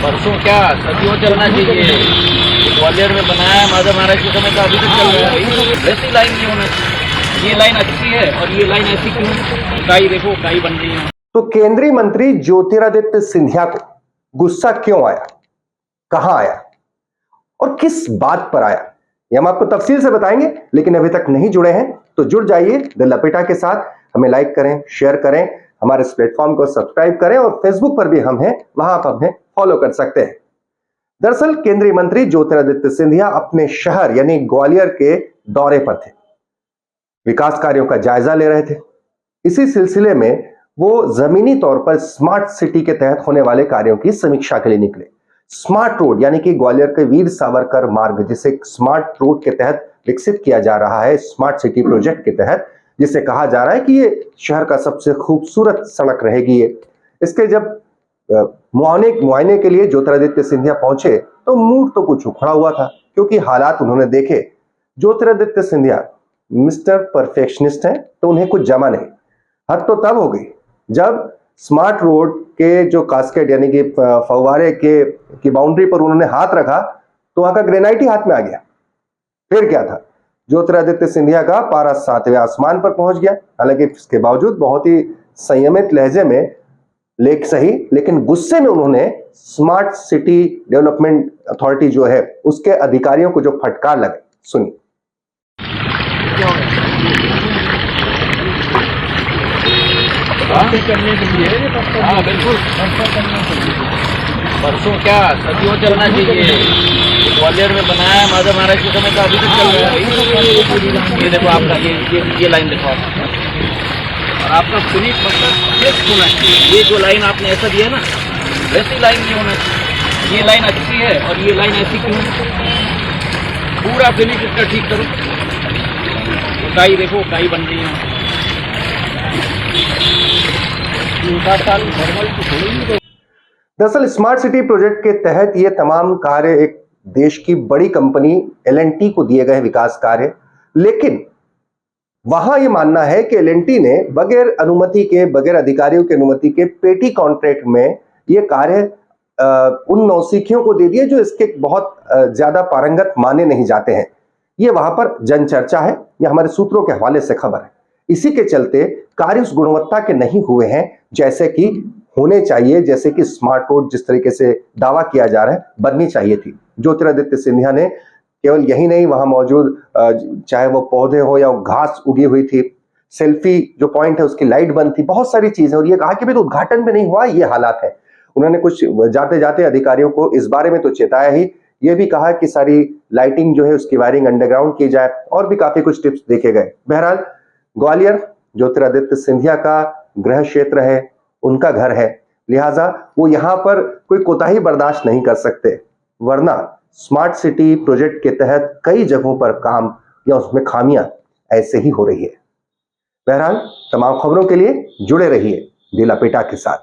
परसों क्या सदियों चलना चाहिए। ग्वालियर में बनाया है माधव महाराज के समय का, अभी तक चल रहा है। वैसी लाइन नहीं होना चाहिए। ये लाइन अच्छी है और ये लाइन ऐसी क्यों? काई देखो, काई बन रही है। तो केंद्रीय मंत्री ज्योतिरादित्य सिंधिया को गुस्सा क्यों आया, कहां आया और किस बात पर आया, ये हम आपको तफसील से बताएंगे। लेकिन अभी तक नहीं जुड़े हैं तो जुड़ जाइए द लपेटा के साथ। हमें लाइक करें, शेयर करें, हमारे इस प्लेटफॉर्म को सब्सक्राइब करें और फेसबुक पर भी हम हैं, वहां आप हमें फॉलो कर सकते हैं। दरअसल केंद्रीय मंत्री ज्योतिरादित्य सिंधिया अपने शहर यानी ग्वालियर के दौरे पर थे, विकास कार्यों का जायजा ले रहे थे। इसी सिलसिले में वो जमीनी तौर पर स्मार्ट सिटी के तहत होने वाले कार्यों की समीक्षा के लिए निकले। स्मार्ट रोड यानी कि ग्वालियर के वीर सावरकर मार्ग, जिसे स्मार्ट रोड के तहत विकसित किया जा रहा है, स्मार्ट सिटी प्रोजेक्ट के तहत, जिसे कहा जा रहा है कि ये शहर का सबसे खूबसूरत सड़क रहेगी। ये इसके जब मुआयने के लिए ज्योतिरादित्य सिंधिया पहुंचे तो मूड तो कुछ उखड़ा हुआ था, क्योंकि हालात उन्होंने देखे। ज्योतिरादित्य सिंधिया मिस्टर परफेक्शनिस्ट हैं, तो उन्हें कुछ जमा नहीं। हद तो तब हो गई जब स्मार्ट रोड के जो कास्केड यानी कि फव्वारे की बाउंड्री पर उन्होंने हाथ रखा तो वहां का ग्रेनाइट ही हाथ में आ गया। फिर क्या था, ज्योतिरादित्य सिंधिया का पारा 7वें आसमान पर पहुंच गया। हालांकि इसके बावजूद बहुत ही संयमित लहजे में लेकिन गुस्से में उन्होंने स्मार्ट सिटी डेवलपमेंट अथॉरिटी जो है उसके अधिकारियों को जो फटकार लगे, सुनिए। करने के लिए हाँ बिल्कुल, परसों क्या सदियों चलना चाहिए। ग्वालियर में बनाया है माधव महाराज के समय का, अभी तक चल रहा है। ये देखो आपका ये लाइन देखो आप, और आपका फिनिश मतलब फिक्स होना चाहिए। ये जो लाइन आपने ऐसा दिया ना, वैसी लाइन नहीं होना चाहिए। ये लाइन अच्छी है और ये लाइन ऐसी क्यों? पूरा फिनिश इसका ठीक करो। काई देखो, काई बन रही है। दरअसल स्मार्ट सिटी प्रोजेक्ट के तहत ये तमाम कार्य एक देश की बड़ी कंपनी L&T को दिए गए विकास कार्य, लेकिन वहां ये मानना है कि L&T ने बगैर अनुमति के, बगैर अधिकारियों की अनुमति के पेटी कॉन्ट्रैक्ट में ये कार्य उन नौसिखियों को दे दिए जो इसके बहुत ज्यादा पारंगत माने नहीं जाते हैं। ये वहां पर जनचर्चा है, यह हमारे सूत्रों के हवाले से खबर है। इसी के चलते कार्य उस गुणवत्ता के नहीं हुए हैं जैसे कि होने चाहिए, जैसे कि स्मार्ट रोड जिस तरीके से दावा किया जा रहा है बननी चाहिए थी। ज्योतिरादित्य सिंधिया ने केवल यही नहीं, वहां मौजूद चाहे वो पौधे हो या घास उगी हुई थी, सेल्फी जो पॉइंट है उसकी लाइट बंद थी, बहुत सारी चीजें। और ये कहा कि भाई तो उद्घाटन भी नहीं हुआ, ये हालात है। उन्होंने कुछ जाते जाते अधिकारियों को इस बारे में तो चेताया ही, ये भी कहा कि सारी लाइटिंग जो है उसकी वायरिंग अंडरग्राउंड की जाए, और भी काफी कुछ टिप्स देखे गए। बहरहाल ग्वालियर ज्योतिरादित्य सिंधिया का गृह क्षेत्र है, उनका घर है, लिहाजा वो यहां पर कोई कोताही बर्दाश्त नहीं कर सकते, वरना स्मार्ट सिटी प्रोजेक्ट के तहत कई जगहों पर काम या उसमें खामियां ऐसे ही हो रही है। बहरहाल तमाम खबरों के लिए जुड़े रहिए द लपेटा के साथ।